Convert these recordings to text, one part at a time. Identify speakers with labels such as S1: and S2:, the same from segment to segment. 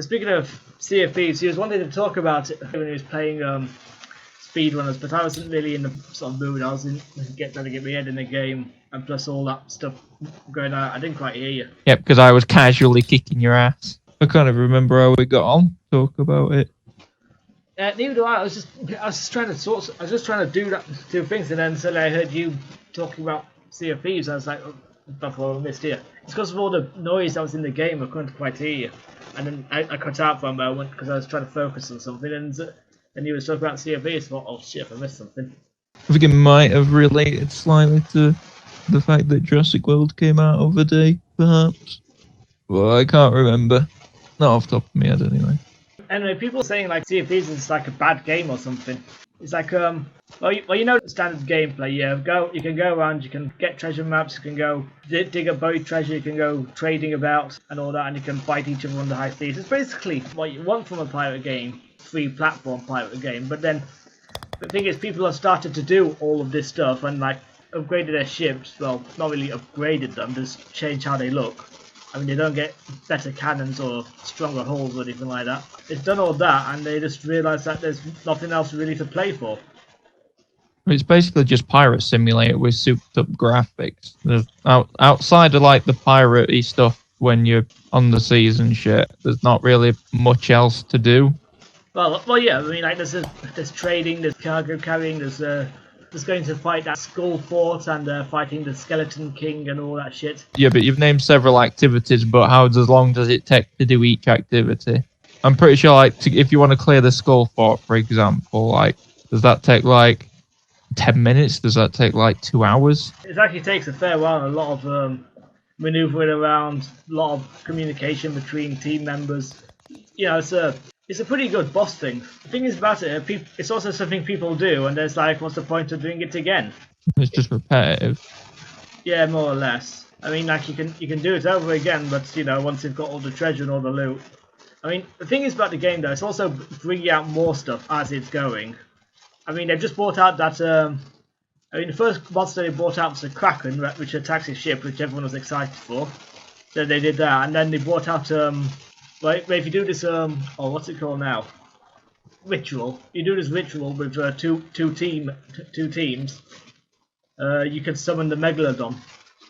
S1: speaking of Sea of Thieves, he was wanting to talk about it when he was playing speedrunners, but I wasn't really in the sort of mood. I was trying to get my head in the game, and plus all that stuff going on. I didn't quite hear you.
S2: Yep, because I was casually kicking your ass. I can't even remember how we got on. Talk about it.
S1: Neither do I. I was just trying to do things, and then suddenly I heard you talking about Sea of Thieves. I was like, oh, that's what I missed here. It's because of all the noise that was in the game. I couldn't quite hear you, and then I cut out for a moment because I was trying to focus on something, and you were talking about Sea of Thieves. I thought, oh shit, I missed something.
S2: I think it might have related slightly to the fact that Jurassic World came out over the day, perhaps. Well, I can't remember. Not off the top of my head, anyway.
S1: Anyway, people are saying like Sea of Thieves is like a bad game or something. It's like well you know the standard gameplay. You can go around, you can get treasure maps, you can go dig up buried treasure, you can go trading about and all that, and you can fight each other on the high seas. It's basically what you want from a pirate game, free platform pirate game. But then the thing is, people have started to do all of this stuff and like upgraded their ships. Well, not really upgraded them, just change how they look. I mean, they don't get better cannons or stronger hulls or anything like that. It's done all that, and they just realise that there's nothing else really to play for.
S2: It's basically just Pirate Simulator with souped-up graphics. Outside of like the piratey stuff when you're on the seas and shit, there's not really much else to do.
S1: Well, yeah. I mean, like there's trading, there's cargo carrying, there's going to fight that skull fort and fighting the skeleton king and all that shit.
S2: Yeah, but you've named several activities, but how long does it take to do each activity? I'm pretty sure, like, if you want to clear the skull fort, for example, like, does that take like 10 minutes? Does that take like 2 hours?
S1: It actually takes a fair while. A lot of maneuvering around, a lot of communication between team members. You know, it's a pretty good boss thing. The thing is about it, it's also something people do, and there's like, what's the point of doing it again?
S2: It's just repetitive.
S1: Yeah, more or less. I mean, like you can do it over again, but you know, once you've got all the treasure and all the loot. I mean, the thing is about the game though, it's also bringing out more stuff as it's going. I mean, they've just brought out that. I mean, the first monster they brought out was the Kraken, which attacks his ship, which everyone was excited for. So they did that, and then they brought out Right, if you do this, what's it called now? Ritual. You do this ritual with two teams. You can summon the Megalodon.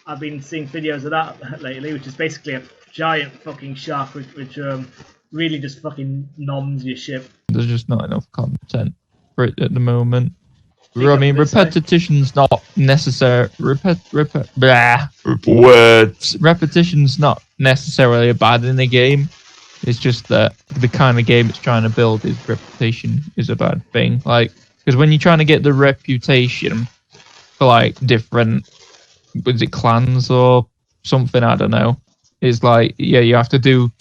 S1: I've been seeing videos of that lately, which is basically a giant fucking shark which really just fucking noms your ship. There's
S2: just not enough content for it at the moment. I mean, repetition's not necessary. Repetition's not necessarily bad in the game. It's just that the kind of game it's trying to build is reputation is a bad thing. Like, because when you're trying to get the reputation for like different, was it clans or something? I don't know. It's like, yeah, you have to do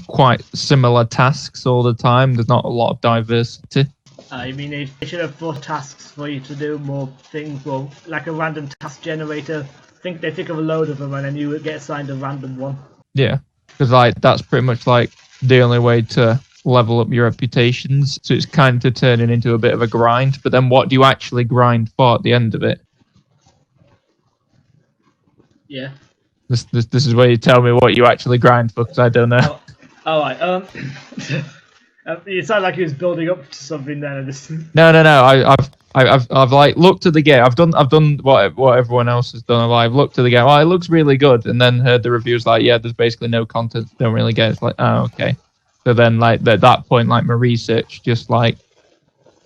S2: quite similar tasks all the time. There's not a lot of diversity.
S1: I mean, they should have 4 tasks for you to do more things. Well, like a random task generator. They think of a load of them, and then you would get assigned a random one.
S2: Yeah, because like that's pretty much like the only way to level up your reputations. So it's kind of turning into a bit of a grind. But then what do you actually grind for at the end of it?
S1: Yeah. This
S2: is where you tell me what you actually grind for, because I don't know.
S1: All right. It sounded like he was building up to something then.
S2: No. I've like looked at the game. I've done what everyone else has done. I've looked at the game. Oh, it looks really good, and then heard the reviews like, yeah, there's basically no content. Don't really get it. It's like, oh, okay. So then, like at that point, like my research just like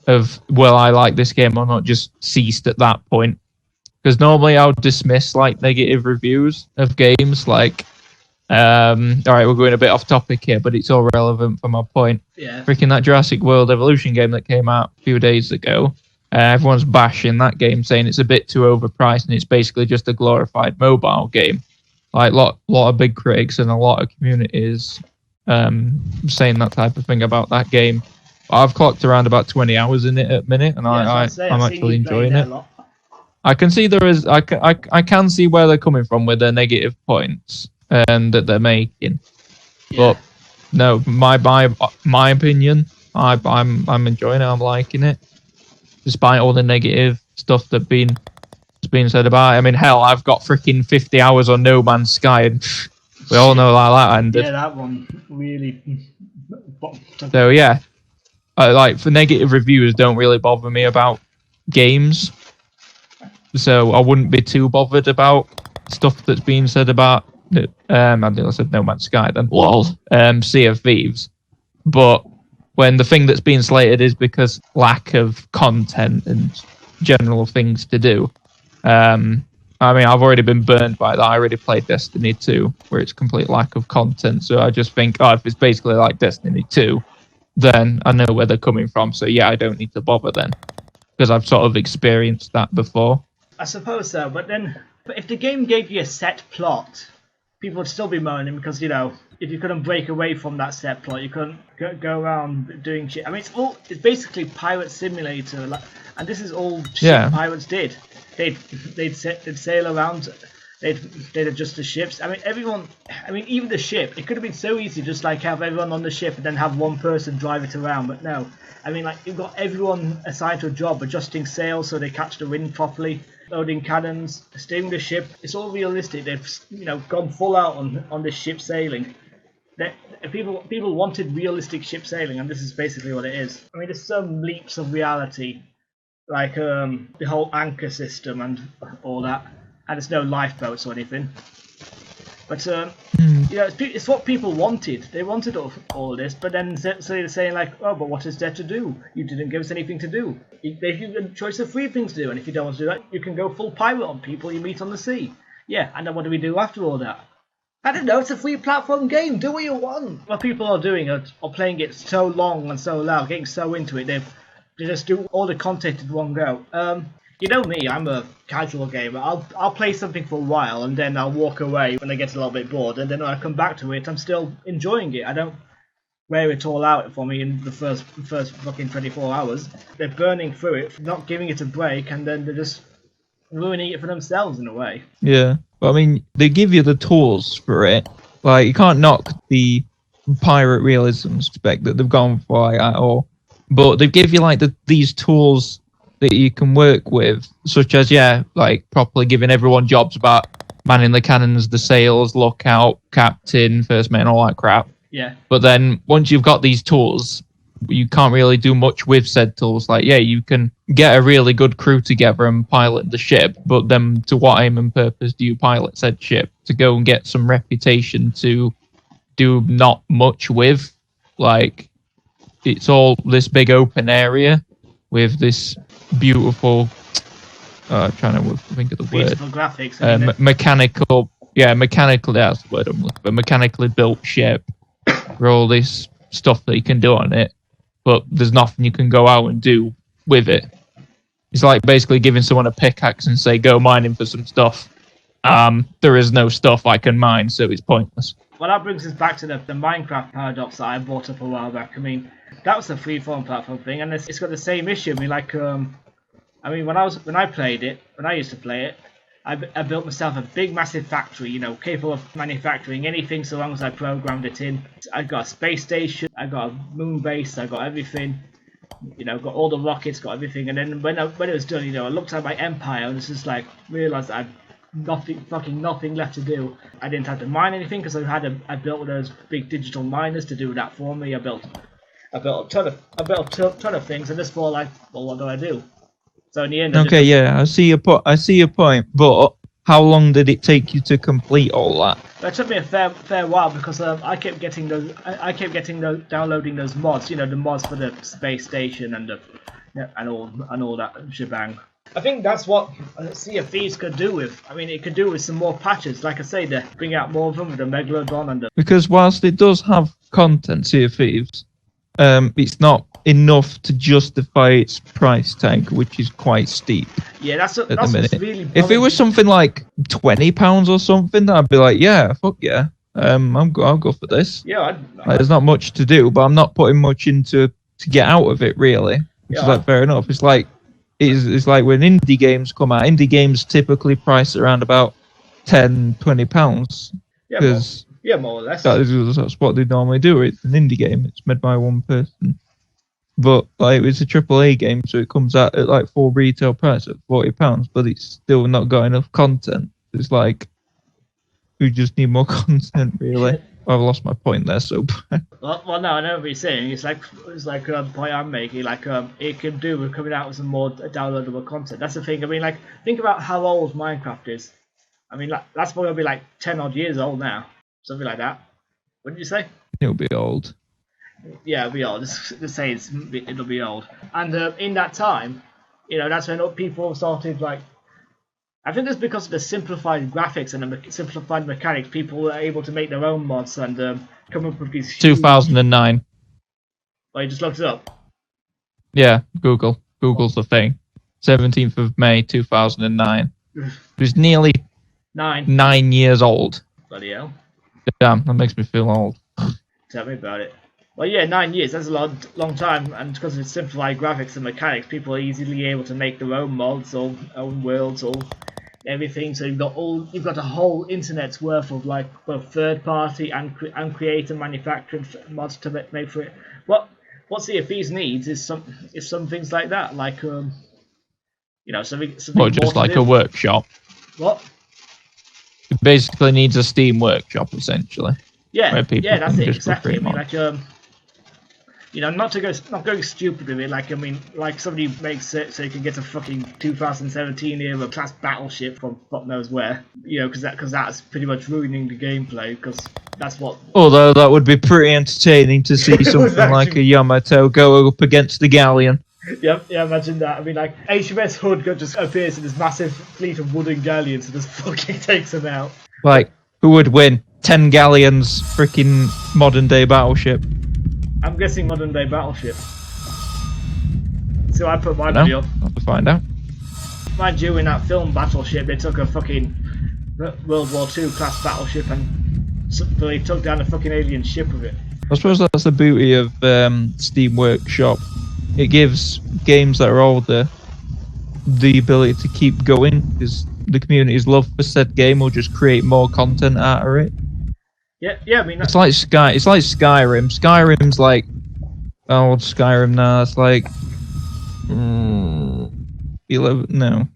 S2: of will I like this game or not just ceased at that point. Because normally I would dismiss like negative reviews of games. Like, all right, we're going a bit off topic here, but it's all relevant for my point.
S1: Yeah.
S2: Freaking that Jurassic World Evolution game that came out a few days ago. Everyone's bashing that game, saying it's a bit too overpriced and it's basically just a glorified mobile game. Like, lot of big critics and a lot of communities saying that type of thing about that game. I've clocked around about 20 hours in it at the minute, and I'm actually enjoying it. I can see I can see where they're coming from with their negative points and that they're making. Yeah. But no, my opinion, I'm enjoying it. I'm liking it, despite all the negative stuff that's been said about it. I mean, hell, I've got freaking 50 hours on No Man's Sky, and we all know how that ended.
S1: Yeah, that one really
S2: So yeah, like for negative reviews don't really bother me about games. So I wouldn't be too bothered about stuff that's being said about. I think I said No Man's Sky then. Lol. Sea of Thieves. But when the thing that's being slated is because lack of content and general things to do. I mean, I've already been burned by that. I already played Destiny 2, where it's complete lack of content. So I just think, if it's basically like Destiny 2, then I know where they're coming from. So yeah, I don't need to bother then, because I've sort of experienced that before.
S1: I suppose so, but if the game gave you a set plot, people would still be moaning because, if you couldn't break away from that set plot, you couldn't go around doing shit. I mean, it's basically Pirate Simulator, and this is all shit pirates did. They'd sail around, they'd adjust the ships. I mean, even the ship, it could have been so easy just like have everyone on the ship and then have one person drive it around, but no. I mean, like, you've got everyone assigned to a job, adjusting sails so they catch the wind properly, loading cannons, steering the ship. It's all realistic. They've gone full out on this ship sailing. People wanted realistic ship sailing, and this is basically what it is. I mean, there's some leaps of reality, like the whole anchor system and all that, and there's no lifeboats or anything. But it's what people wanted. They wanted all this, but then so they're saying like, oh, but what is there to do? You didn't give us anything to do. They give you a choice of 3 things to do, and if you don't want to do that, you can go full pirate on people you meet on the sea. Yeah, and then what do we do after all that? I don't know, it's a free platform game, do what you want. What people are doing are playing it so long and so loud, getting so into it, they just do all the content in one go. You know me, I'm a casual gamer. I'll play something for a while and then I'll walk away when I get a little bit bored, and then when I come back to it, I'm still enjoying it. I don't wear it all out for me in the first fucking 24 hours. They're burning through it, not giving it a break, and then they're just ruining it for themselves in a way.
S2: Yeah, but I mean, they give you the tools for it. Like, you can't knock the pirate realism spec that they've gone for at all. But they give you like these tools that you can work with, such as like properly giving everyone jobs about manning the cannons, the sails, lookout, captain, first mate, and all that crap.
S1: Yeah.
S2: But then once you've got these tools, you can't really do much with said tools. Like, you can get a really good crew together and pilot the ship, but then to what aim and purpose do you pilot said ship? To go and get some reputation to do not much with. Like, it's all this big open area with this beautiful, trying to think of the
S1: beautiful
S2: word.
S1: Graphics.
S2: Mechanical, that's the word I'm looking for. Mechanically built ship. For all this stuff that you can do on it, but there's nothing you can go out and do with it. It's like basically giving someone a pickaxe and say, go mining for some stuff. There is no stuff I can mine, so it's pointless.
S1: Well, that brings us back to the Minecraft paradox that I brought up a while back. I mean, that was a freeform platform thing, and it's got the same issue. I mean, like, when I used to play it, I built myself a big, massive factory, capable of manufacturing anything so long as I programmed it in. I got a space station, I got a moon base, I got everything, got all the rockets, got everything. And then when it was done, I looked at my empire and it's just like, realised I had nothing left to do. I didn't have to mine anything because I built those big digital miners to do that for me. I built a ton of things, and just thought like, well, what do I do? So in the end,
S2: I see your point, but how long did it take you to complete all that?
S1: It took me a fair while because I kept getting downloading those mods, the mods for the space station and all that shebang. I think that's what Sea of Thieves could do with. I mean, it could do with some more patches. Like I say, they bring out more of them with the Megalodon and
S2: because whilst it does have content, Sea of Thieves, it's not enough to justify its price tag, which is quite steep.
S1: Yeah, that's
S2: the minute.
S1: Really.
S2: If it was something like £20 or something, I'd be like, yeah, fuck yeah, I'll go for this.
S1: Yeah,
S2: there's not much to do, but I'm not putting much into to get out of it really. Which is like fair enough. It's like when indie games come out. Indie games typically price around about £10-20.
S1: Yeah, more or less.
S2: That's what they normally do. It's an indie game. It's made by one person. But like, it's a AAA game, so it comes out at like full retail price at £40, but it's still not got enough content. It's like, we just need more content, really. I've lost my point there. So
S1: Well, no, I know what you're saying. It's like the point I'm making. Like, it can do with coming out with some more downloadable content. That's the thing. I mean, like, think about how old Minecraft is. I mean, like, that's probably be like 10 odd years old now, something like that. What did you say?
S2: it'll be old.
S1: Yeah, it'll be old. Just say it'll be old. And in that time, that's when people started like. I think it's because of the simplified graphics and the simplified mechanics. People were able to make their own mods and come up with these.
S2: 2009.
S1: Oh, you just looked it up.
S2: Yeah, Google's the thing. 17th of May 2009. It was nearly 9 years old.
S1: Bloody hell.
S2: Damn, that makes me feel old.
S1: Tell me about it. Well, yeah, 9 years, that's a long time, and because of simplified graphics and mechanics, people are easily able to make their own mods or own worlds or everything. So you've got a whole internet's worth of like both third party and creator manufacturing mods to make for it. What Sea of Thieves needs is some things like that, like something
S2: Well, just like a workshop.
S1: What?
S2: It basically needs a Steam workshop, essentially.
S1: Yeah, that's it, exactly. I mean, like, not going stupid with it. Like, I mean, like somebody makes it so you can get a fucking 2017 era class battleship from fuck knows where. Because that's pretty much ruining the gameplay. Because that's what.
S2: Although that would be pretty entertaining to see something like a Yamato go up against the galleon.
S1: Yeah, imagine that. I mean, like, HMS Hood just appears in this massive fleet of wooden galleons and just fucking takes them out.
S2: Like, who would win? 10 galleons, freaking modern day battleship.
S1: I'm guessing modern day battleship. So I put mine
S2: No,
S1: on you.
S2: I'll have to find out.
S1: Mind you, in that film Battleship, they took a fucking World War II class battleship and they took down a fucking alien ship with it.
S2: I suppose that's the beauty of Steam Workshop. It gives games that are older the ability to keep going because the community's love for said game will just create more content out of it.
S1: Yeah. I mean,
S2: it's like Skyrim. Skyrim's like old Skyrim now. It's like 11. No,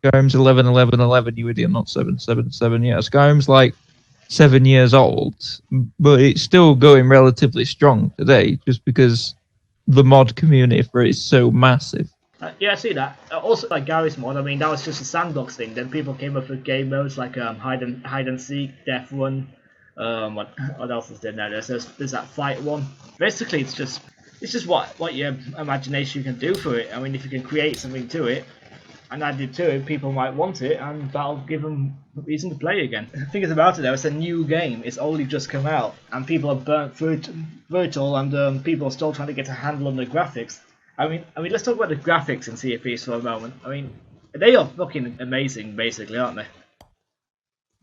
S2: Skyrim's 11. You idiot, not 7. Yeah, Skyrim's like 7 years old, but it's still going relatively strong today, just because the mod community for it is so massive.
S1: Yeah, I see that. Also, like Gary's mod, I mean, that was just a sandbox thing. Then people came up with game modes like hide and seek, death run. What else is there now? There's that fight one. Basically, it's just what your imagination can do for it. I mean, if you can create something to it and add it to it, people might want it, and that'll give them a reason to play again. The thing is about it though, it's a new game. It's only just come out, and people are burnt through it all, and people are still trying to get a handle on the graphics. I mean, let's talk about the graphics in Sea of Thieves for a moment. I mean, they are fucking amazing, basically, aren't they?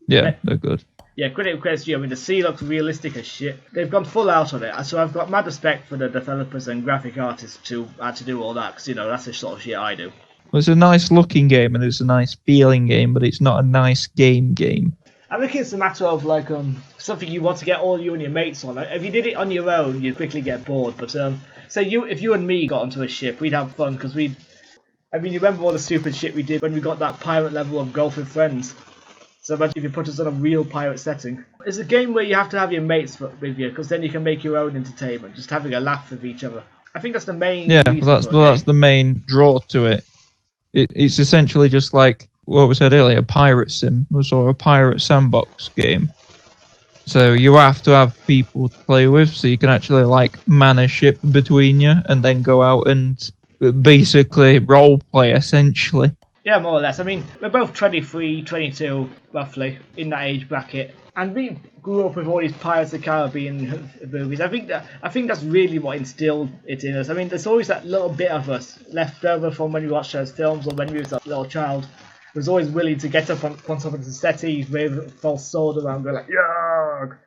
S2: Yeah, they're good.
S1: Yeah, credit due. I mean, the sea looks realistic as shit. They've gone full out on it, so I've got mad respect for the developers and graphic artists to do all that, because, that's the sort of shit I do.
S2: Well, it's a nice looking game, and it's a nice feeling game, but it's not a nice game.
S1: I think it's a matter of, like, something you want to get all you and your mates on. Like, if you did it on your own, you'd quickly get bored, but, say if you and me got onto a ship, we'd have fun, because you remember all the stupid shit we did when we got that pirate level of Golf with Friends? So imagine if you put us on a real pirate setting. It's a game where you have to have your mates with you, because then you can make your own entertainment, just having a laugh with each other. I think that's the main reason.
S2: That's the main draw to it. It's essentially just like what we said earlier, a pirate sim, or a pirate sandbox game. So you have to have people to play with, so you can actually like man a ship between you, and then go out and basically role play essentially.
S1: Yeah, more or less. I mean, we're both 23, 22, roughly, in that age bracket. And we grew up with all these Pirates of the Caribbean movies. I think that's really what instilled it in us. I mean, there's always that little bit of us left over from when we watched those films or when we was a little child. Was always willing to get up on top of the settee, wave a false sword around, go like, yarg!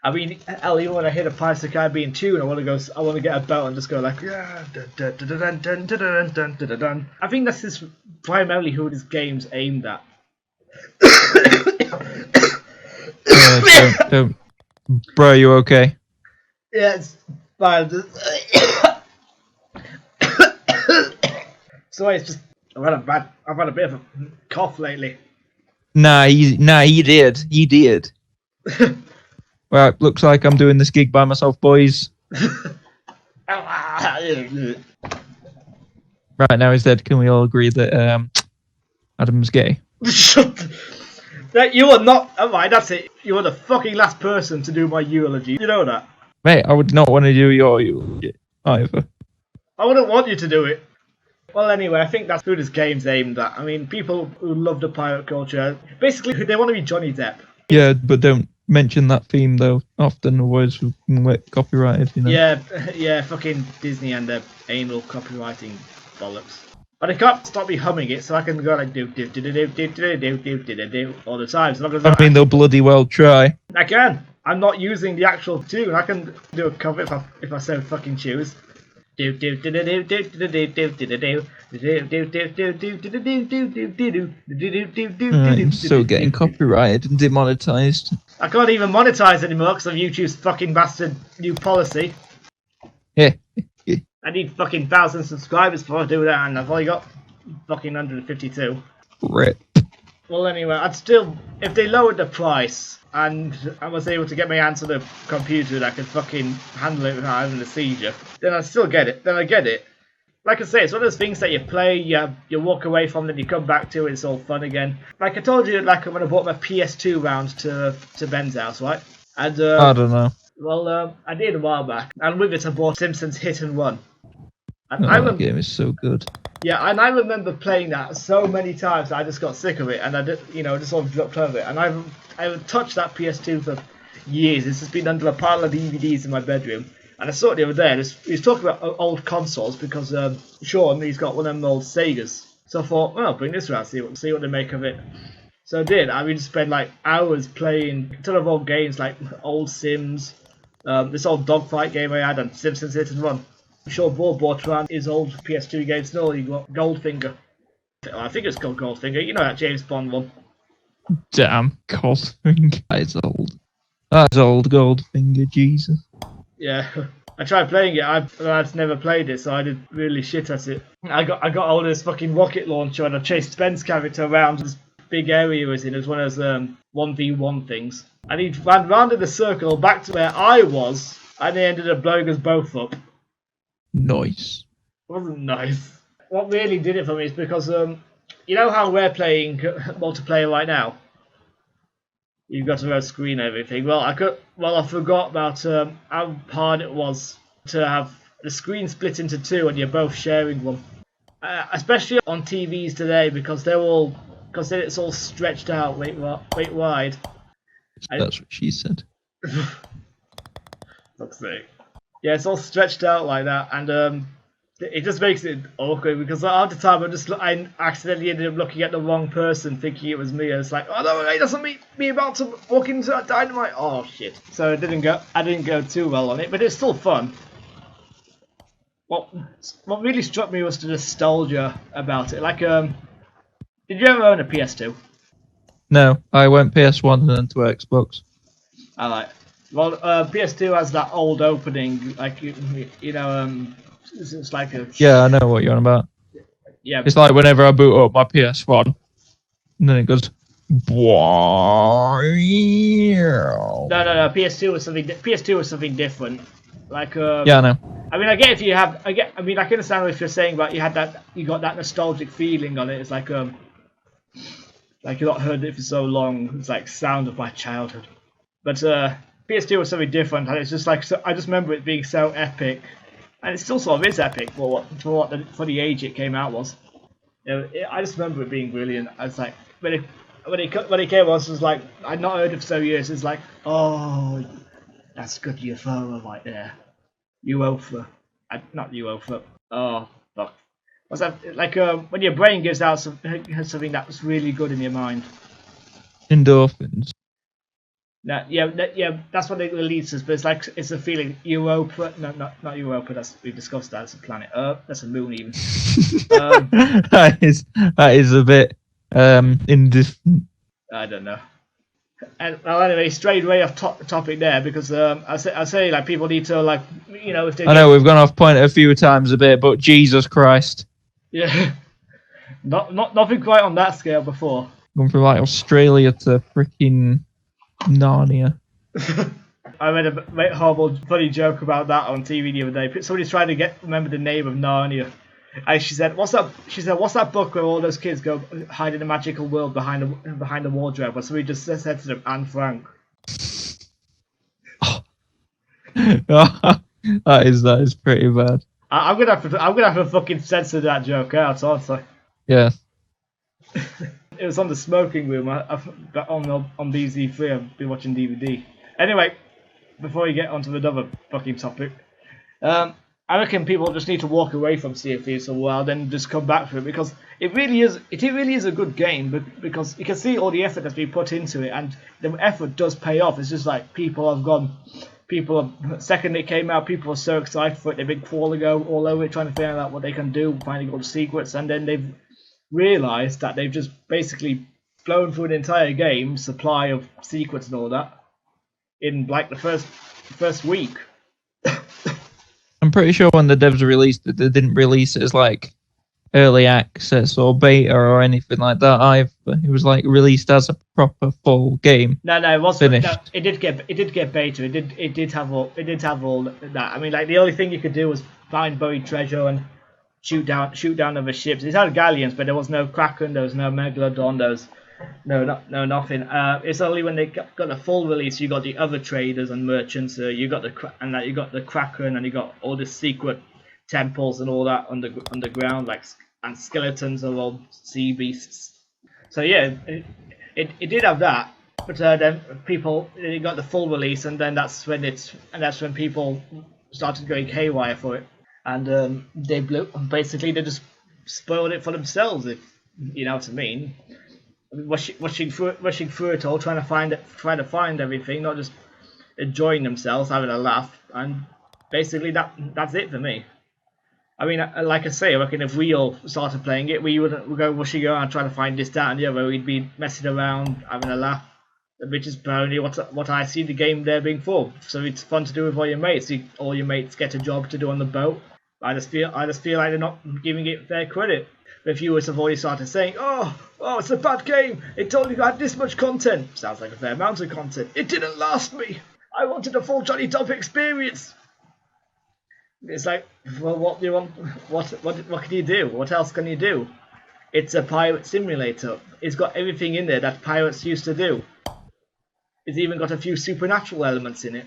S1: I mean, hell, even when I hear the Pirates of the Caribbean tune, I want to get a belt and just go like, yeah, dun, dun, dun, dun, dun, dun, dun, dun, dun. I think that's just primarily who this game's aimed at.
S2: Don't. Bro, you okay?
S1: Yeah, it's fine. Sorry, it's just I've had a bit of a cough lately.
S2: Nah, he did. Well, it looks like I'm doing this gig by myself, boys.
S1: Right
S2: Right, now he's dead. Can we all agree that Adam's gay?
S1: You are not. Alright, that's it. You are the fucking last person to do my eulogy. You know that?
S2: Mate, I would not want to do your eulogy either.
S1: I wouldn't want you to do it. Well, anyway, I think that's who this game's aimed at. I mean, people who love the pirate culture, basically, they want to be Johnny Depp.
S2: Yeah, but don't mention that theme, though, often, otherwise we can get copyrighted, you know?
S1: Yeah, fucking Disney and their anal copywriting bollocks. But I can't stop me humming it, so I can go like do do do do do do do do do do do all the time. So
S2: I mean, they'll bloody well try.
S1: I can. I'm not using the actual tune. I can do a cover if I so fucking choose. I'm
S2: still getting copyrighted and demonetized.
S1: I can't even monetize anymore because of YouTube's fucking bastard new policy.
S2: Yeah.
S1: I need fucking 1,000 subscribers before I do that, and I've only got fucking 152.
S2: Rip.
S1: Well, anyway, I'd still, if they lowered the price and I was able to get my hands on a computer that could fucking handle it without having a seizure, then I'd still get it. Then I get it. Like I say, it's one of those things that you play, you walk away from, then you come back to it, it's all fun again. Like I told you, like when I bought my PS2 round to Ben's house, right? And
S2: I don't know.
S1: Well, I did a while back, and with it I bought Simpsons Hit and Run. And
S2: that game is so good.
S1: Yeah, and I remember playing that so many times that I just got sick of it, and I did, just sort of dropped over it. And I haven't touched that PS2 for years. It's just been under a pile of DVDs in my bedroom. And I saw it the other day, and he was talking about old consoles because Sean, he's got one of them old Segas. So I thought, well, I'll bring this around, see what they make of it. So I did. I mean, spent like hours playing a ton of old games like old Sims, this old dogfight game I had, and Simpsons Hit and Run. I'm sure Bob bought around his old PS2 games. No, you got Goldfinger. I think it's called Goldfinger. You know that James Bond one.
S2: Damn, Goldfinger. That's old. That's old Goldfinger, Jesus.
S1: Yeah, I tried playing it. I'd never played it, so I did really shit at it. I got all this fucking rocket launcher, and I chased Ben's character around this big area he was in. It was one of those 1v1 things. And he ran round in a circle back to where I was, and they ended up blowing us both up.
S2: Nice.
S1: It wasn't nice. What really did it for me is because, you know how we're playing multiplayer right now? You've got a red screen and everything. Well, I forgot about how hard it was to have the screen split into two and you're both sharing one. Especially on TVs today because it's all stretched out way wide.
S2: That's what she said.
S1: Fuck's sake. Yeah, it's all stretched out like that, and it just makes it awkward because half the time I accidentally ended up looking at the wrong person, thinking it was me. And it's like, oh no, it doesn't me about to walk into that dynamite. Oh shit! So I didn't go too well on it, but it's still fun. What really struck me was the nostalgia about it. Like, did you ever own a PS2?
S2: No, I went PS1 and then to Xbox.
S1: I like. Well, PS2 has that old opening, like it's like a.
S2: Yeah, I know what you're on about.
S1: Yeah.
S2: It's like whenever I boot up my PS1, and then it goes. No.
S1: PS2 was something different. Like.
S2: Yeah, I know.
S1: I mean, I get if you have. I can understand if you're saying about you got that nostalgic feeling on it. It's like you've not heard it for so long. It's like sound of my childhood. But PS2 was something different, and it's just like I just remember it being so epic, and it still sort of is epic for the age it came out was. I just remember it being brilliant. I was like when it came out, it was like I'd not heard it for so years. It's like, oh, that's good UFO right there, UFO, not UFO. Oh fuck, what's that? Like when your brain gives out something that's really good in your mind.
S2: Endorphins.
S1: Yeah, that's what it releases, but it's a feeling. Europa, no, not Europa. We discussed that. It's a planet. That's a moon even.
S2: That is a bit indifferent.
S1: I don't know. And well, anyway, strayed way off topic there because I say like people need to like if they.
S2: I know we've gone off point a few times a bit, but Jesus Christ.
S1: Yeah, nothing quite on that scale before.
S2: Gone from like Australia to freaking Narnia.
S1: I read a horrible, funny joke about that on TV the other day. Somebody's trying to remember the name of Narnia. And she said, "What's that?" She said, "What's that book where all those kids go hide in a magical world behind the wardrobe?" And somebody just said to them, "Anne Frank."
S2: That is pretty bad.
S1: I'm gonna have to fucking censor that joke out, aren't I?
S2: Yeah.
S1: It was on the smoking room on BZ3. I've been watching DVD. Anyway, before we get onto another fucking topic, I reckon people just need to walk away from Sea of Thieves for a while, then just come back to it, because it really is a good game, but because you can see all the effort that's been put into it, and the effort does pay off. It's just like second it came out, people were so excited for it, they've been crawling all over it, trying to figure out what they can do, finding all the secrets, and then they've realised that they've just basically blown through an entire game supply of secrets and all that in like the first week.
S2: I'm pretty sure when the devs released it, they didn't release it as like early access or beta or anything like that either. It was like released as a proper full game.
S1: No, it was
S2: finished.
S1: No, it did get beta. It did have all that. I mean, like the only thing you could do was find buried treasure and shoot down other ships. It had galleons, but there was no Kraken, there was no Megalodon, there was nothing. It's only when they got the full release you got the other traders and merchants. You got the Kraken, and you got all the secret temples and all that underground, and skeletons of all sea beasts. So yeah, it did have that, but then it got the full release, and then that's when people started going haywire for it, and they just spoiled it for themselves, if you know what I mean. Rushing through it all, trying to find everything, not just enjoying themselves, having a laugh, and basically that's it for me. I mean, like I say, I reckon if we all started playing it, we wouldn't go rushing around trying to find this, that, and the other. We'd be messing around, having a laugh, which is apparently what I see the game there being for. So it's fun to do with all your mates. All your mates get a job to do on the boat. I just feel like they're not giving it fair credit. If you have already started saying, oh, it's a bad game, it only had this much content. Sounds like a fair amount of content. It didn't last me. I wanted a full Johnny Top experience. It's like, well, what do you want? What can you do? What else can you do? It's a pirate simulator. It's got everything in there that pirates used to do. It's even got a few supernatural elements in it.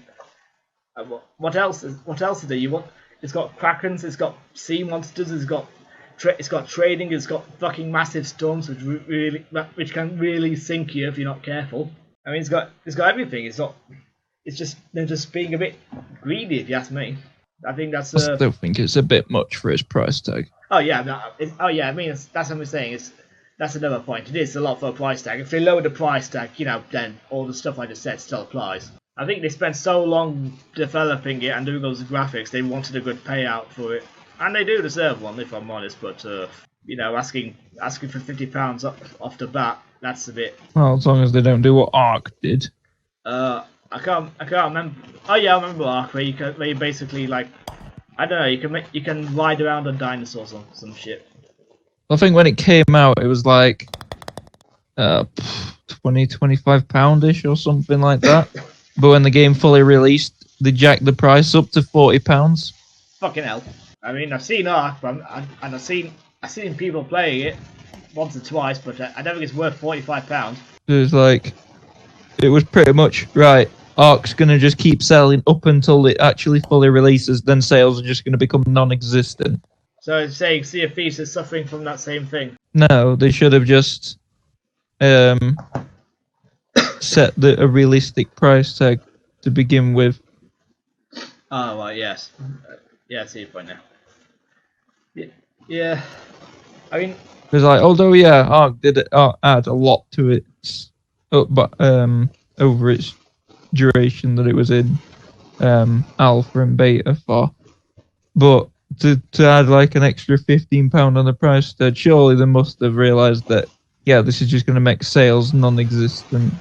S1: What else is there? You want? It's got krakens. It's got sea monsters. It's got trading. It's got fucking massive storms, which can really sink you if you're not careful. I mean, it's got everything. They're just being a bit greedy, if you ask me. I think that's.
S2: I still think it's a bit much for its price tag.
S1: Oh yeah, I mean that's what I'm saying. That's another point. It is a lot for a price tag. If they lower the price tag, then all the stuff I just said still applies. I think they spent so long developing it and doing those graphics, they wanted a good payout for it. And they do deserve one, if I'm honest, but asking for £50 off the bat, that's a bit.
S2: Well, as long as they don't do what Ark did.
S1: I can't remember. Oh yeah, I remember Ark, where you basically like, I don't know, you can ride around on dinosaurs or some shit.
S2: I think when it came out, it was like £25-ish or something like that. But when the game fully released, they jacked the price up to £40.
S1: Fucking hell. I mean, I've seen Ark, and I've seen people playing it once or twice, but I don't think it's worth £45.
S2: It was pretty much, right, Ark's going to just keep selling up until it actually fully releases, then sales are just going to become non-existent.
S1: So it's saying Sea of Thieves is suffering from that same thing?
S2: No, they should have just set a realistic price tag to begin with.
S1: Oh, right, yes. Yeah, I see your point now. Yeah. I mean...
S2: Because, although, Ark did add a lot to it, over its duration that it was in alpha and beta for. But to add like an extra £15 on the price tag, surely they must have realised that, this is just going to make sales non-existent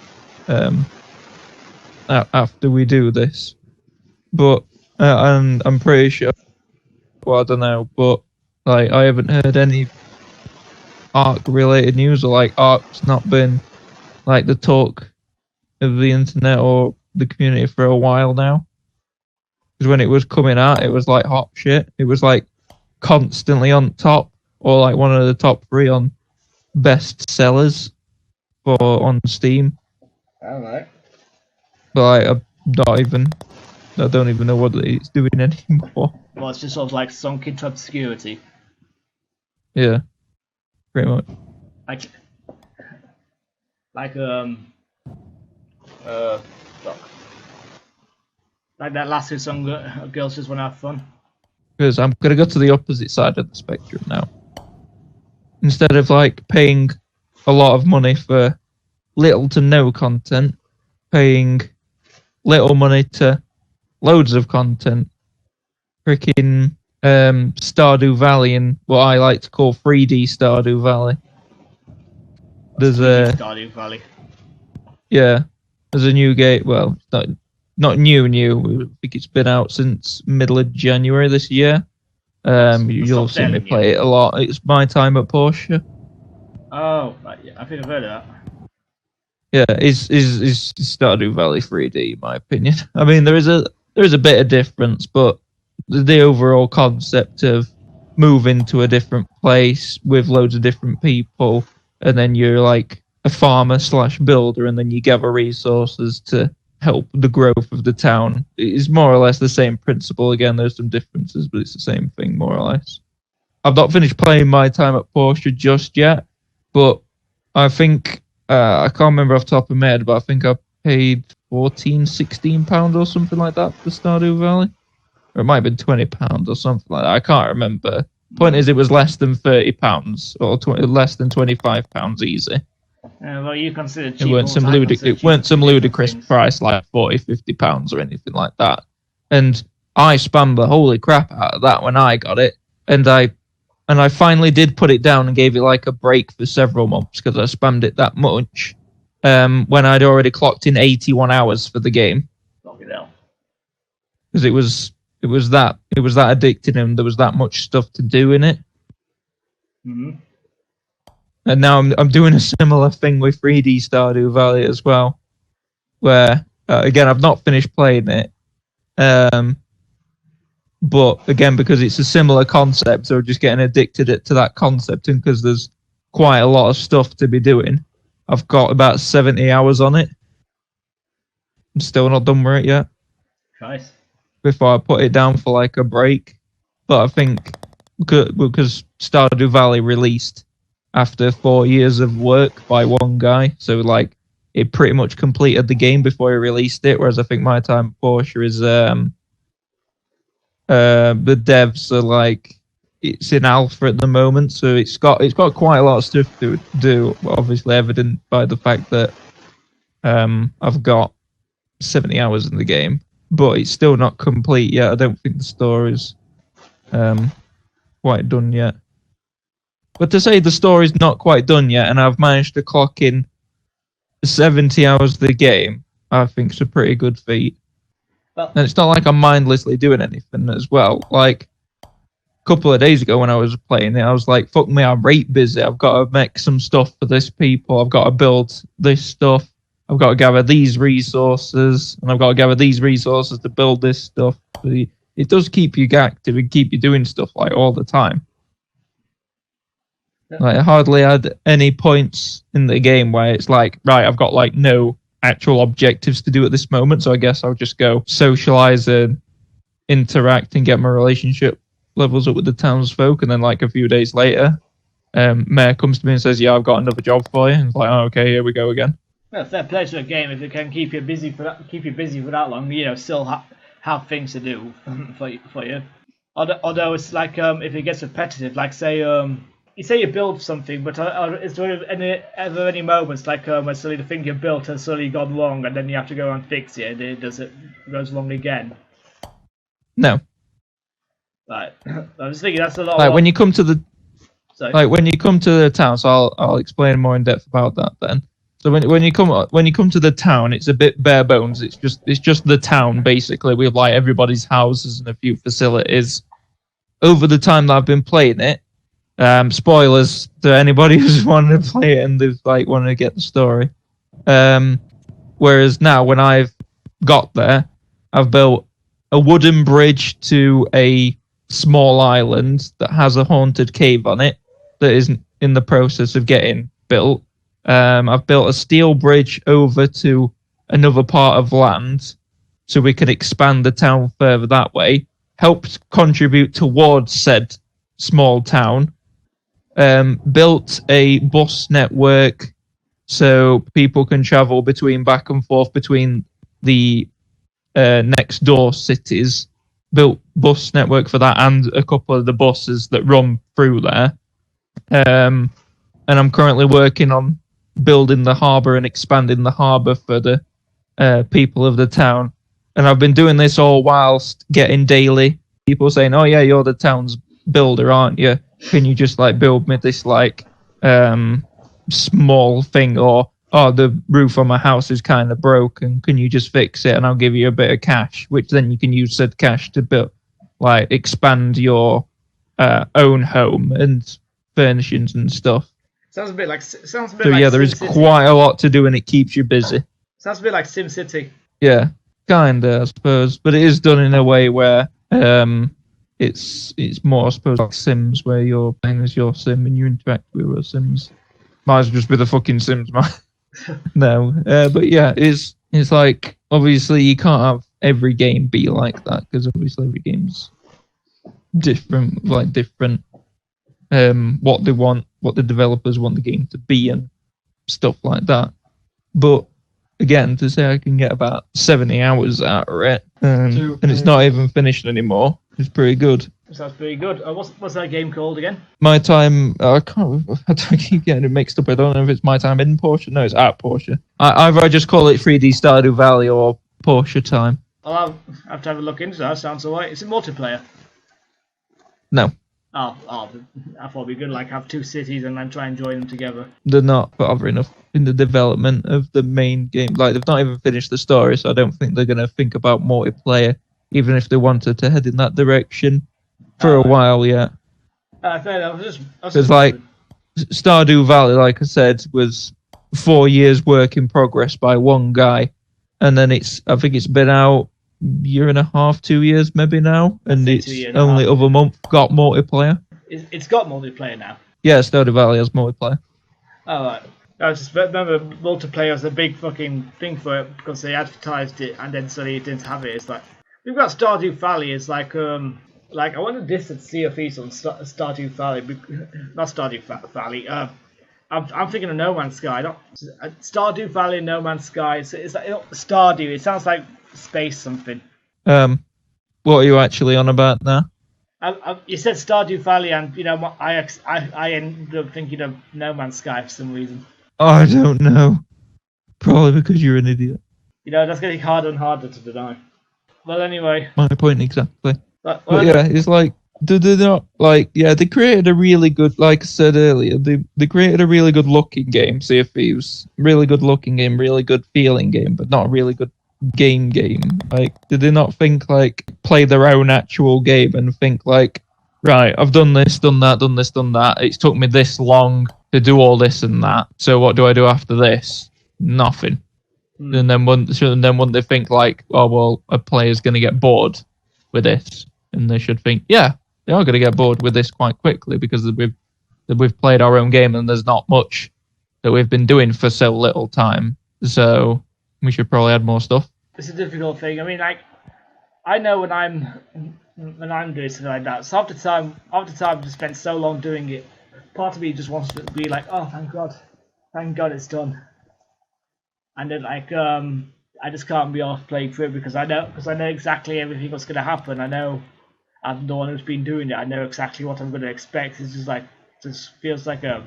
S2: after we do this. But, and I'm pretty sure, well, I don't know, but I haven't heard any Ark-related news, or Ark's not been the talk of the internet or the community for a while now. Because when it was coming out, it was like hot shit. It was like constantly on top, or like one of the top 3 on best sellers on Steam.
S1: Alright.
S2: But like, I don't even know what it's doing anymore.
S1: Well, it's just sort of like sunk into obscurity.
S2: Yeah, pretty much.
S1: Like that last who song, Girls Just Wanna Have Fun.
S2: Because I'm going to go to the opposite side of the spectrum now. Instead of like paying a lot of money for little to no content, paying little money to loads of content, freaking Stardew Valley and what I like to call 3D Stardew Valley. There's a
S1: Stardew Valley.
S2: Yeah, there's a new game. Well, not new. I think it's been out since middle of January this year. You'll see me play it a lot. It's My Time at Porsche.
S1: Oh, right, yeah, I think I've heard of that.
S2: Yeah, it's Stardew Valley 3D, in my opinion. I mean, there is a bit of difference, but the overall concept of moving to a different place with loads of different people, and then you're like a farmer / builder, and then you gather resources to help the growth of the town. It's more or less the same principle. Again, there's some differences, but it's the same thing, more or less. I've not finished playing My Time at Porsche just yet, but I think, I can't remember off the top of my head, but I think I paid £16 or something like that for Stardew Valley. Or it might have been £20 or something like that. I can't remember. Point is, it was less than £30 or less than £25 easy.
S1: Well, you consider cheap.
S2: It weren't some ludicrous price like £40-50 or anything like that. And I spammed the holy crap out of that when I got it, and I finally did put it down and gave it like a break for several months because I spammed it that much. When I'd already clocked in 81 hours for the game. Because it was that addicting and there was that much stuff to do in it.
S1: Mm-hmm.
S2: And now I'm doing a similar thing with 3D Stardew Valley as well, where again I've not finished playing it, but again because it's a similar concept, so just getting addicted to that concept, and because there's quite a lot of stuff to be doing, I've got about 70 hours on it. I'm still not done with it yet.
S1: Nice.
S2: Before I put it down for like a break, but I think because Stardew Valley released after 4 years of work by one guy, so like it pretty much completed the game before he released it. Whereas I think My Time at Porsche is the devs are like, it's in alpha at the moment, so it's got quite a lot of stuff to do. Obviously, evident by the fact that I've got 70 hours in the game, but it's still not complete yet. I don't think the story's quite done yet. But to say the story's not quite done yet, and I've managed to clock in 70 hours of the game, I think it's a pretty good feat.
S1: Well,
S2: and it's not like I'm mindlessly doing anything as well. Like, a couple of days ago when I was playing it, I was like, fuck me, I'm rate busy. I've got to make some stuff for this people. I've got to build this stuff. I've got to gather these resources, and I've got to gather these resources to build this stuff. It does keep you active and keep you doing stuff like all the time. Like, I hardly had any points in the game where it's like, right, I've got like no actual objectives to do at this moment, so I guess I'll just go socialize and interact and get my relationship levels up with the townsfolk, and then like a few days later, Mayor comes to me and says, yeah, I've got another job for you. And it's like, oh, okay, here we go again.
S1: Well, fair play to a game if it can keep you busy for that long. You know, still have things to do for you. Although it's like if it gets repetitive, like say you say you build something, but is there ever any moments like when suddenly the thing you built has suddenly gone wrong, and then you have to go and fix it, and it goes wrong again?
S2: No.
S1: Right. I was thinking that's a lot.
S2: Like when you come to the town, so I'll explain more in depth about that then. So when you come to the town, it's a bit bare bones. It's just the town basically with like everybody's houses and a few facilities. Over the time that I've been playing it, spoilers to anybody who's wanted to play it and they've like wanted to get the story. Whereas now when I've got there, I've built a wooden bridge to a small island that has a haunted cave on it that is in the process of getting built. I've built a steel bridge over to another part of land so we can expand the town further that way. Helped contribute towards said small town. Built a bus network so people can travel back and forth between the next door cities. Built bus network for that and a couple of the buses that run through there. And I'm currently working on building the harbour and expanding the harbour for the people of the town. And I've been doing this all whilst getting daily people saying, "Oh yeah, you're the town's builder, aren't you? Can you just like build me this like small thing?" Or, "Oh, the roof on my house is kind of broken. Can you just fix it? And I'll give you a bit of cash," which then you can use said cash to build, like, expand your own home and furnishings and stuff.
S1: Sounds a bit like
S2: so yeah, there is quite a lot to do, and it keeps you busy.
S1: Sounds a bit like SimCity.
S2: Yeah, kinda, I suppose, but it is done in a way where it's more, I suppose, like Sims, where you're playing as your sim and you interact with your Sims. Might as well just be the fucking Sims, man. No, but yeah, it's like, obviously you can't have every game be like that, because obviously every game's different, like different. What they want, what the developers want the game to be, and stuff like that. But again, to say I can get about 70 hours out of it, and it's not even finished anymore, is pretty good.
S1: Sounds pretty good. What's that game called again?
S2: My Time. I keep getting it mixed up. I don't know if it's My Time in Porsche. No, it's at Porsche. Either I just call it 3D Stardew Valley or Porsche Time.
S1: I'll have to have a look into that. Sounds alright. Is it multiplayer?
S2: No.
S1: Oh, I thought we could like have two cities and then try and join them together.
S2: They're not bothering enough in the development of the main game. Like, they've not even finished the story, so I don't think they're going to think about multiplayer, even if they wanted to head in that direction for a while yet.
S1: Fair enough.
S2: Because, like, Stardew Valley, like I said, was 4 years work in progress by one guy, and then I think it's been out year and a half, 2 years maybe now, and it's only other month got multiplayer.
S1: It's got multiplayer now.
S2: Yeah, Stardew Valley has multiplayer.
S1: Oh, right. I just remember multiplayer was a big fucking thing for it because they advertised it and then suddenly it didn't have it. It's like, we've got Stardew Valley. It's like I want to diss at Sea of Thieves on Stardew Valley, not Stardew Valley. I'm thinking of No Man's Sky. Not Stardew Valley, No Man's Sky. It's like, Stardew. It sounds like space something.
S2: What are you actually on about now?
S1: You said Stardew Valley, and you know I ended up thinking of No Man's Sky for some reason.
S2: Oh, I don't know. Probably because you're an idiot.
S1: You know, that's getting harder and harder to deny. Well, anyway.
S2: My point exactly. But yeah, it's like, do they not, like, yeah, they created a really good, like I said earlier, they created a really good looking game, Sea of Thieves. Really good looking game, really good feeling game, but not a really good game. Like, did they not think, like, play their own actual game and think, like, right, I've done this, done that, done this, done that. It's took me this long to do all this and that. So what do I do after this? Nothing. And then wouldn't they think, like, oh, well, a player's going to get bored with this? And they should think, yeah, they are going to get bored with this quite quickly because we've played our own game and there's not much that we've been doing for so little time. So we should probably add more stuff.
S1: It's a difficult thing. I mean, like, I know when I'm doing something like that. So after time I've spent so long doing it, part of me just wants to be like, oh, thank God it's done. And then like I just can't be off playing through it because I know exactly everything that's going to happen. I know I'm the one who's been doing it. I know exactly what I'm going to expect. It's just like, just feels like a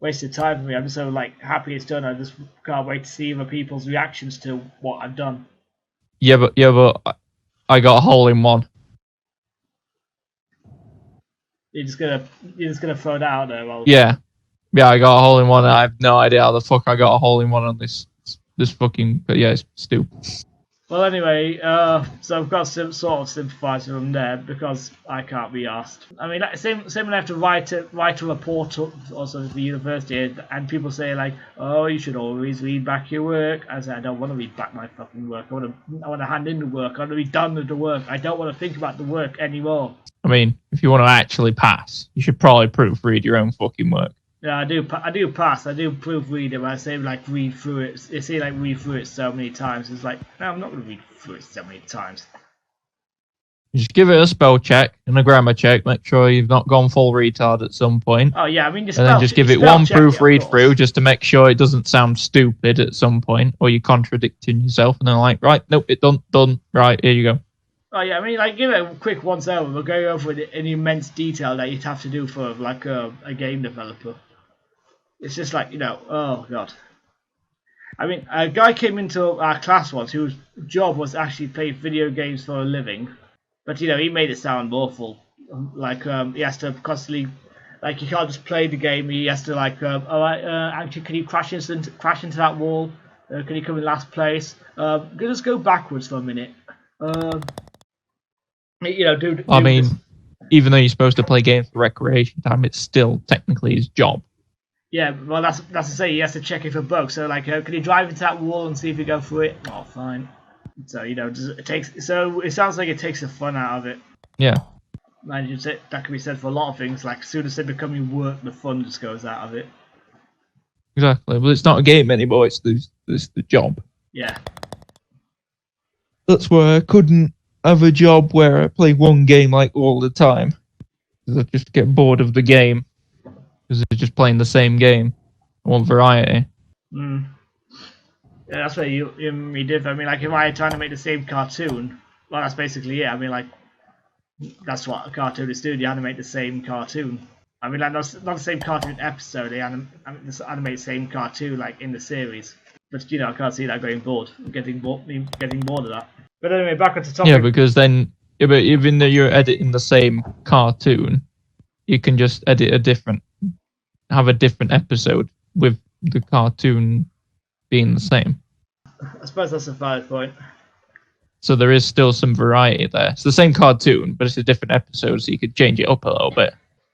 S1: wasted time for me. I'm just so like happy it's done. I just can't wait to see other people's reactions to what I've done.
S2: Yeah, but I got a hole in one.
S1: You're just gonna throw that out there. Well,
S2: yeah, I got a hole in one. And I have no idea how the fuck I got a hole in one on this fucking. But yeah, it's stupid.
S1: Well, anyway, so I've got some sort of sympathise with them there because I can't be asked. I mean, like, same when I have to write a report also to the university, and people say like, "Oh, you should always read back your work." I say, I don't want to read back my fucking work. I want to hand in the work. I want to be done with the work. I don't want to think about the work anymore.
S2: I mean, if you want to actually pass, you should probably proofread your own fucking work.
S1: Yeah, I do pass. I do proofread it, but I say like read through it. They say like read through it so many times. It's like, no, I'm not going to read through it so many times.
S2: Just give it a spell check and a grammar check. Make sure you've not gone full retard at some point.
S1: Oh yeah, I mean,
S2: and then just give it one proofread through, just to make sure it doesn't sound stupid at some point, or you're contradicting yourself. And then like, right, nope, it done. Right, here you go.
S1: Oh yeah, I mean, like, give it a quick once over. We'll go over it in immense detail that you'd have to do for like a game developer. It's just like, oh god. I mean, a guy came into our class once whose job was actually play video games for a living, but he made it sound awful. Like he has to constantly, like, he can't just play the game. He has to like, all right, actually, can you crash into that wall? Can you come in last place? Just go backwards for a minute. Dude.
S2: I mean, even though you're supposed to play games for recreation time, it's still technically his job.
S1: Yeah, well, that's to say he has to check it for bugs. So, like, can you drive into that wall and see if you go through it? Oh, fine. So, it sounds like it takes the fun out of it.
S2: Yeah.
S1: And that can be said for a lot of things. Like, as soon as they become your work, the fun just goes out of it.
S2: Exactly. Well, it's not a game anymore. It's the job.
S1: Yeah.
S2: That's why I couldn't have a job where I play one game like all the time. Because I just get bored of the game. Because they're just playing the same game. I want variety.
S1: Yeah, that's what you did. I mean, like, if I had trying to make the same cartoon, well, that's basically it. I mean, like, that's what a cartoonist do. You animate the same cartoon. I mean, like, not the same cartoon episode. They animate the same cartoon, like, in the series. But, I can't see that going bored. Getting bored of that. But anyway, back onto topic.
S2: Yeah, because then, even though you're editing the same cartoon, you can just have a different episode with the cartoon being the same.
S1: I suppose that's a valid point.
S2: So there is still some variety there. It's the same cartoon, but it's a different episode, so you could change it up a little bit.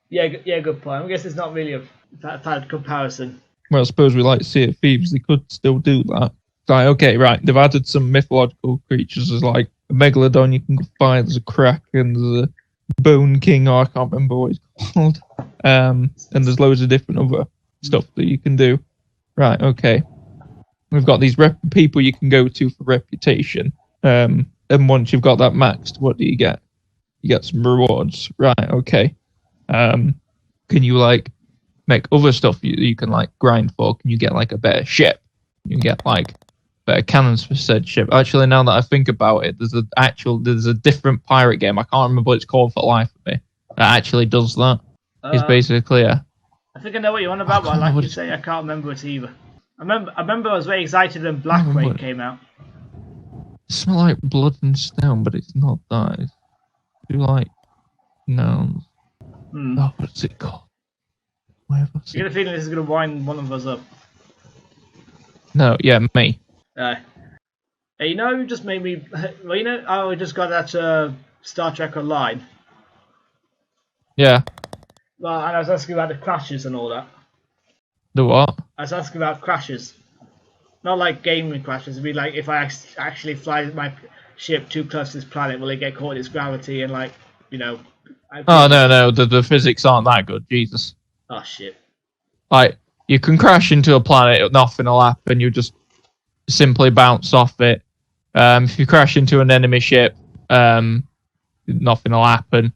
S1: Yeah, good point. I guess it's not really a valid comparison.
S2: Well, I suppose we like Sea of Thieves. They could still do that. Like, okay, right, they've added some mythological creatures. There's like a megalodon you can find, there's a kraken, there's a bone king, I can't remember what it's called. And there's loads of different other stuff that you can do. Right, okay. We've got these people you can go to for reputation. And once you've got that maxed, what do you get? You get some rewards. Right, okay. Can you, like, make other stuff you can, like, grind for? Can you get, like, a better ship? You get, like, better cannons for said ship. Actually, now that I think about it, there's a different pirate game. I can't remember what it's called for the life of me. That actually does that. It's basically
S1: I think I know what you're on about, but like you say, I can't remember it either. I remember I was very excited when Blackwake came out.
S2: It smells like blood and stone, but it's not that. It's like nouns. Oh, what's it called?
S1: I get a feeling this is going to wind one of us up.
S2: No, yeah, me.
S1: Hey, you just made me... Well, I just got that Star Trek Online.
S2: Yeah.
S1: Well, and I was asking about the crashes and all that.
S2: The what?
S1: I was asking about crashes. Not like gaming crashes. It'd be like if I actually fly my ship too close to this planet, will it get caught in its gravity and, like,
S2: Oh, no, the physics aren't that good, Jesus.
S1: Oh, shit.
S2: Like, you can crash into a planet, nothing will happen, you just simply bounce off it. If you crash into an enemy ship, nothing will happen.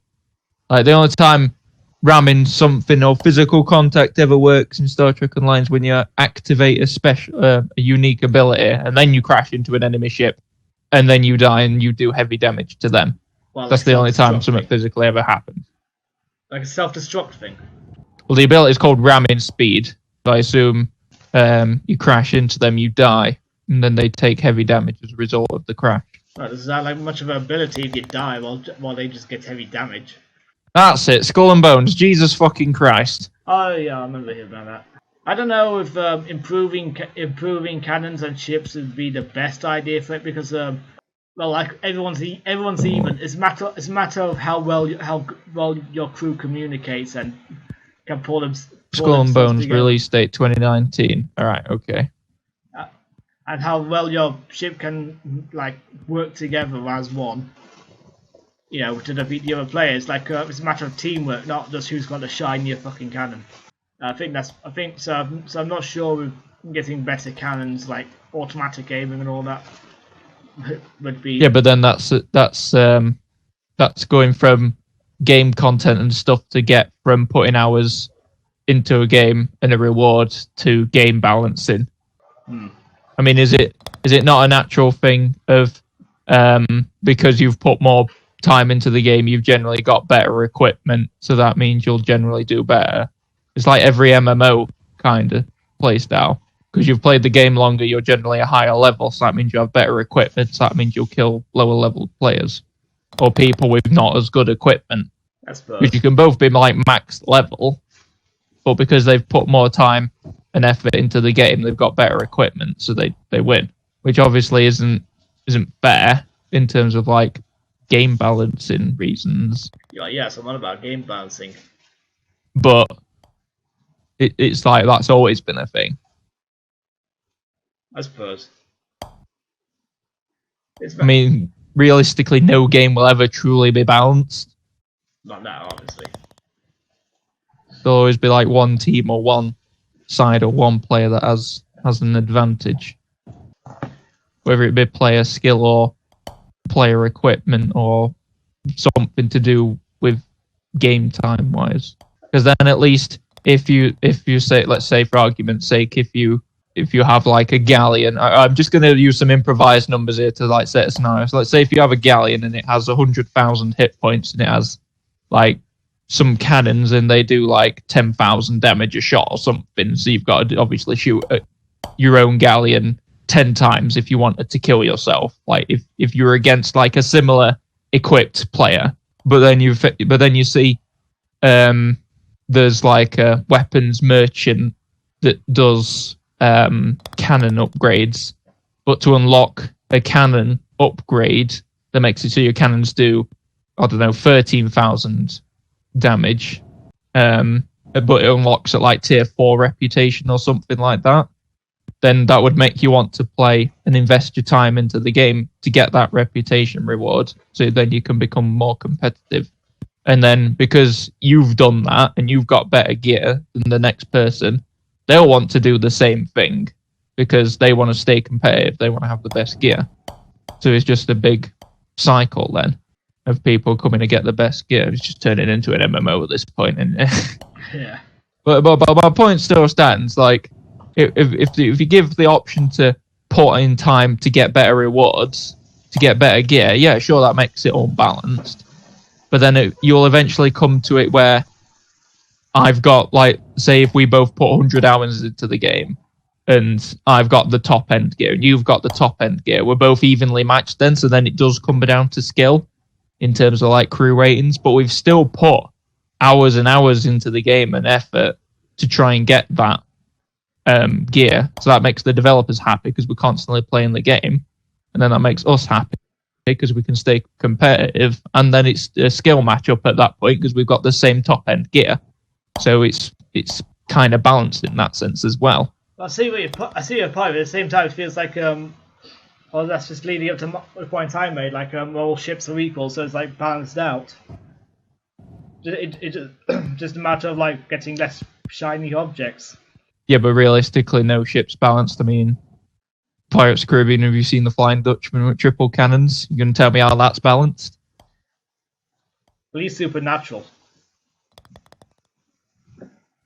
S2: Like, the only time ramming something or physical contact ever works in Star Trek Online is when you activate a unique ability, and then you crash into an enemy ship, and then you die and you do heavy damage to them.
S1: Well,
S2: that's the only time something physically ever happens.
S1: Like a self-destruct thing?
S2: Well, the ability is called ramming speed. So I assume you crash into them, you die, and then they take heavy damage as a result of the crash.
S1: Right, does that like much of an ability if you die while they just get heavy damage?
S2: That's it, Skull and Bones. Jesus fucking Christ.
S1: Oh yeah, I remember hearing about that. I don't know if improving cannons and ships would be the best idea for it, because Well, like everyone's even. It's a matter of how well your crew communicates and can pull
S2: Skull and
S1: themselves
S2: Bones
S1: together.
S2: release date 2019. All right, okay.
S1: And how well your ship can like work together as one. You know, to defeat the other players. Like it's a matter of teamwork, not just who's got the shinier fucking cannon. I think so. So I'm not sure with getting better cannons like automatic aiming and all that would be.
S2: Yeah, but then that's going from game content and stuff to get from putting hours into a game and a reward to game balancing. I mean, is it not a natural thing of because you've put more time into the game, you've generally got better equipment, so that means you'll generally do better. It's like every MMO kind of play style. Because you've played the game longer, you're generally a higher level, so that means you have better equipment, so that means you'll kill lower level players. Or people with not as good equipment. Because you can both be like max level, but because they've put more time and effort into the game, they've got better equipment, so they win. Which obviously isn't fair in terms of like game balancing reasons.
S1: Yeah, so what about game balancing?
S2: But it's like that's always been a thing.
S1: I suppose.
S2: I mean, realistically, no game will ever truly be balanced.
S1: Not now, obviously.
S2: There'll always be like one team or one side or one player that has an advantage. Whether it be player skill or player equipment or something to do with game time wise. Because then at least if you say, let's say for argument's sake, if you have like a galleon, I'm just going to use some improvised numbers here to like set a scenario. So let's say if you have a galleon and it has 100,000 hit points and it has like some cannons and they do like 10,000 damage a shot or something. So you've got to obviously shoot at your own galleon 10 times if you wanted to kill yourself. Like if you're against like a similar equipped player, but then you see there's like a weapons merchant that does cannon upgrades, but to unlock a cannon upgrade that makes it so your cannons do, I don't know, 13,000 damage, but it unlocks at like tier 4 reputation or something like that, then that would make you want to play and invest your time into the game to get that reputation reward, so then you can become more competitive. And then because you've done that and you've got better gear than the next person, they'll want to do the same thing because they want to stay competitive. They want to have the best gear. So it's just a big cycle then of people coming to get the best gear. It's just turning into an MMO at this point. And
S1: yeah.
S2: But my point still stands. Like, if you give the option to put in time to get better rewards, to get better gear, yeah, sure, that makes it all balanced. But then you'll eventually come to it where I've got, like, say if we both put 100 hours into the game and I've got the top end gear and you've got the top end gear, we're both evenly matched then, so then it does come down to skill in terms of like crew ratings, but we've still put hours and hours into the game and effort to try and get that gear. So that makes the developers happy because we're constantly playing the game, and then that makes us happy because we can stay competitive, and then it's a skill matchup at that point because we've got the same top end gear. So it's kind of balanced in that sense as well.
S1: I see your point, but at the same time it feels like well, that's just leading up to the point I made. Like all ships are equal, so it's like balanced out. It's just a matter of like getting less shiny objects.
S2: Yeah, but realistically, no ship's balanced. I mean, Pirates of the Caribbean, have you seen the Flying Dutchman with triple cannons? You gonna tell me how that's balanced?
S1: At least supernatural.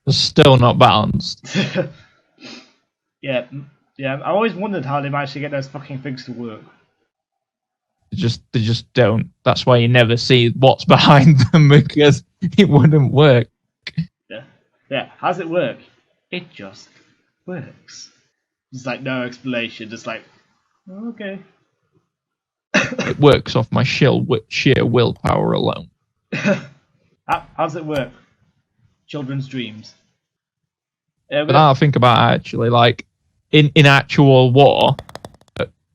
S2: It's still not balanced.
S1: Yeah. I always wondered how they managed to get those fucking things to work.
S2: They just don't. That's why you never see what's behind them, because it wouldn't work.
S1: Yeah. How's it work? It just works. Just like no explanation. Just like, okay.
S2: It works off my sheer willpower alone.
S1: How's it work? Children's dreams.
S2: But now I think about it, actually, like in actual war,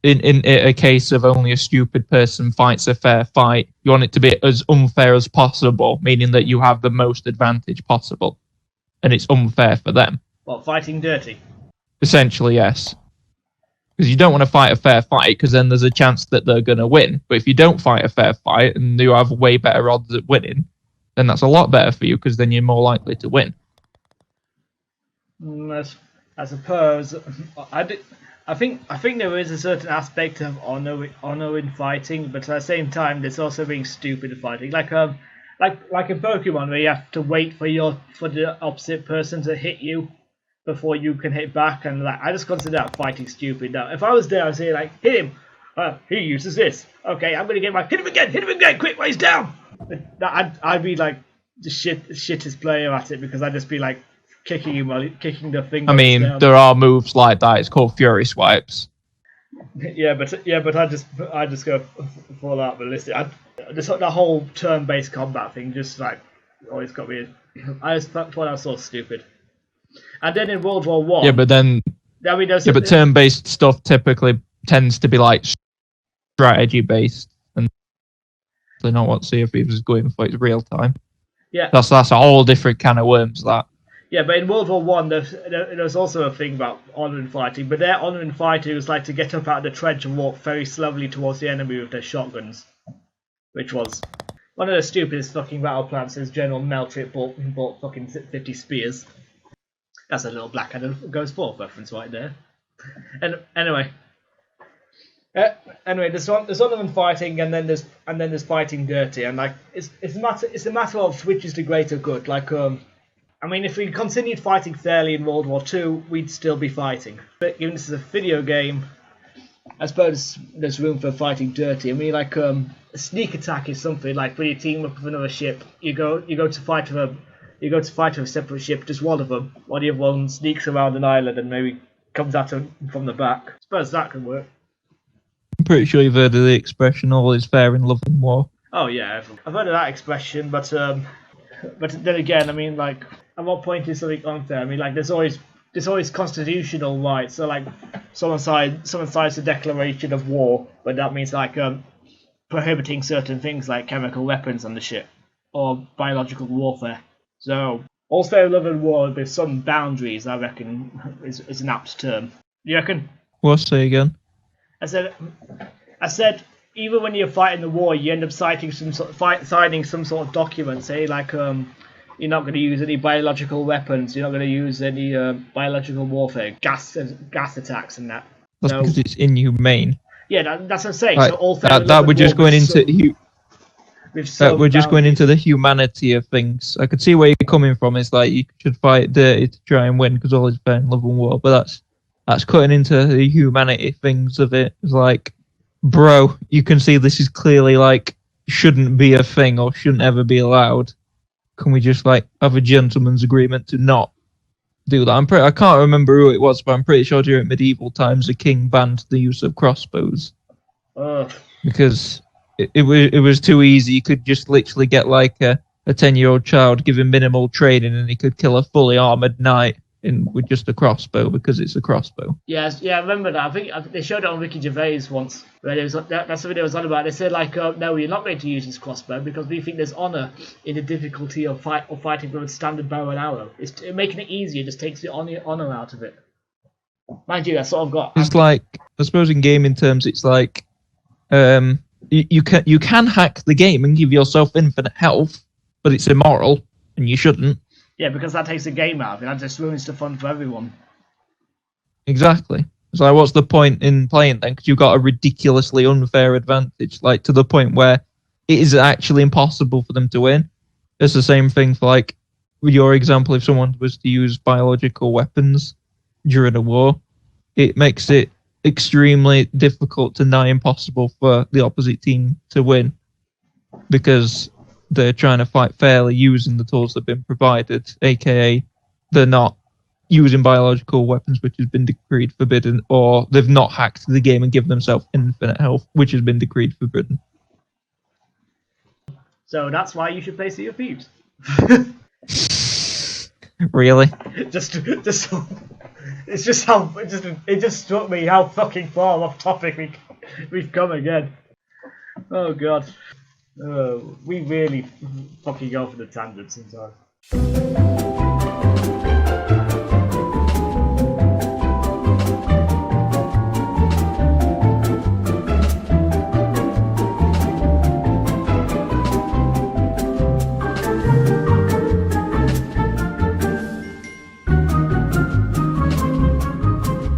S2: in a case of only a stupid person fights a fair fight, you want it to be as unfair as possible, meaning that you have the most advantage possible, and it's unfair for them.
S1: What, fighting dirty?
S2: Essentially, yes. Because you don't want to fight a fair fight, because then there's a chance that they're going to win. But if you don't fight a fair fight and you have way better odds at winning, then that's a lot better for you, because then you're more likely to win.
S1: I suppose I think there is a certain aspect of honor in fighting, but at the same time, there's also being stupid at fighting. Like in Pokemon, where you have to wait for the opposite person to hit you before you can hit back, and like I just consider that fighting stupid. Now, if I was there, I'd say like, hit him. He uses this. Okay, I'm gonna get my hit him again, quick, while he's down. I'd be like the shittest player at it, because I'd just be like kicking the thing.
S2: I mean,
S1: down.
S2: There are moves like that. It's called Fury Swipes.
S1: Yeah, but I just go fall out ballistic. That whole turn-based combat thing just like always got me. I just thought that was so stupid. And then in World War One,
S2: but turn-based stuff typically tends to be like strategy-based, and they're not what Sea of Thieves is going for. It's real time.
S1: Yeah,
S2: that's a whole different can of worms. That.
S1: Yeah, but in World War One, there's also a thing about honor in fighting. But their honor in fighting was like to get up out of the trench and walk very slowly towards the enemy with their shotguns, which was one of the stupidest fucking battle plans since General Meltrip bought fucking 50 spears. That's a little Blackadder Goes Forth reference right there. And anyway, there's honor in fighting, and then there's fighting dirty, and like it's a matter of which is the greater good. Like I mean, if we continued fighting fairly in World War II, we'd still be fighting. But given this is a video game, I suppose there's room for fighting dirty. I mean, like a sneak attack is something like when you team up with another ship, you go to fight with a separate ship, just one of them, while the other one sneaks around an island and maybe comes at them from the back. I suppose that can work.
S2: I'm pretty sure you've heard of the expression "all is fair in love and war."
S1: Oh yeah, I've heard of that expression, but then again, I mean, like, at what point is something unfair? I mean, like, there's always constitutional rights. So, like, someone signs the Declaration of War, but that means like prohibiting certain things like chemical weapons on the ship or biological warfare. So, all fair love and war with some boundaries, I reckon, is an apt term. You reckon?
S2: What? Say again?
S1: I said, even when you're fighting the war, you end up signing some sort of document, say like you're not going to use any biological weapons, you're not going to use any biological warfare, gas attacks and that.
S2: That's because it's inhumane.
S1: Yeah, that's what I'm saying.
S2: Like,
S1: so all fair
S2: that we're just going into. We're just going into the humanity of things. I could see where you're coming from. It's like you should fight dirty to try and win because all is fair in love and war. But that's cutting into the humanity things of it. It's like, bro, you can see this is clearly like shouldn't be a thing or shouldn't ever be allowed. Can we just like have a gentleman's agreement to not do that? I can't remember who it was, but I'm pretty sure during medieval times the king banned the use of crossbows because it was too easy. You could just literally get like a 10-year-old child, give him minimal training, and he could kill a fully armored knight with just a crossbow because it's a crossbow.
S1: Yes, yeah, I remember that. I think they showed it on Ricky Gervais once. Where that's the video it was on about. They said like, no, you're not going to use this crossbow because we think there's honour in the difficulty of fighting with a standard bow and arrow. Making it easier just takes the honour out of it. Mind you, I sort of got.
S2: It's like, I suppose in gaming terms, it's like, you can hack the game and give yourself infinite health, but it's immoral and you shouldn't.
S1: Yeah, because that takes the game out of it. That just ruins the fun for everyone.
S2: Exactly. So what's the point in playing then? Because you've got a ridiculously unfair advantage, like to the point where it is actually impossible for them to win. It's the same thing for like your example. If someone was to use biological weapons during a war, it makes it extremely difficult to nigh impossible for the opposite team to win because they're trying to fight fairly using the tools that have been provided, aka they're not using biological weapons which has been decreed forbidden, or they've not hacked the game and given themselves infinite health which has been decreed forbidden.
S1: So that's why you should play Sea of Thieves.
S2: Really?
S1: just it's just how it just struck me how fucking far off topic we've come again. Oh god, we really fucking go for the tangents sometimes.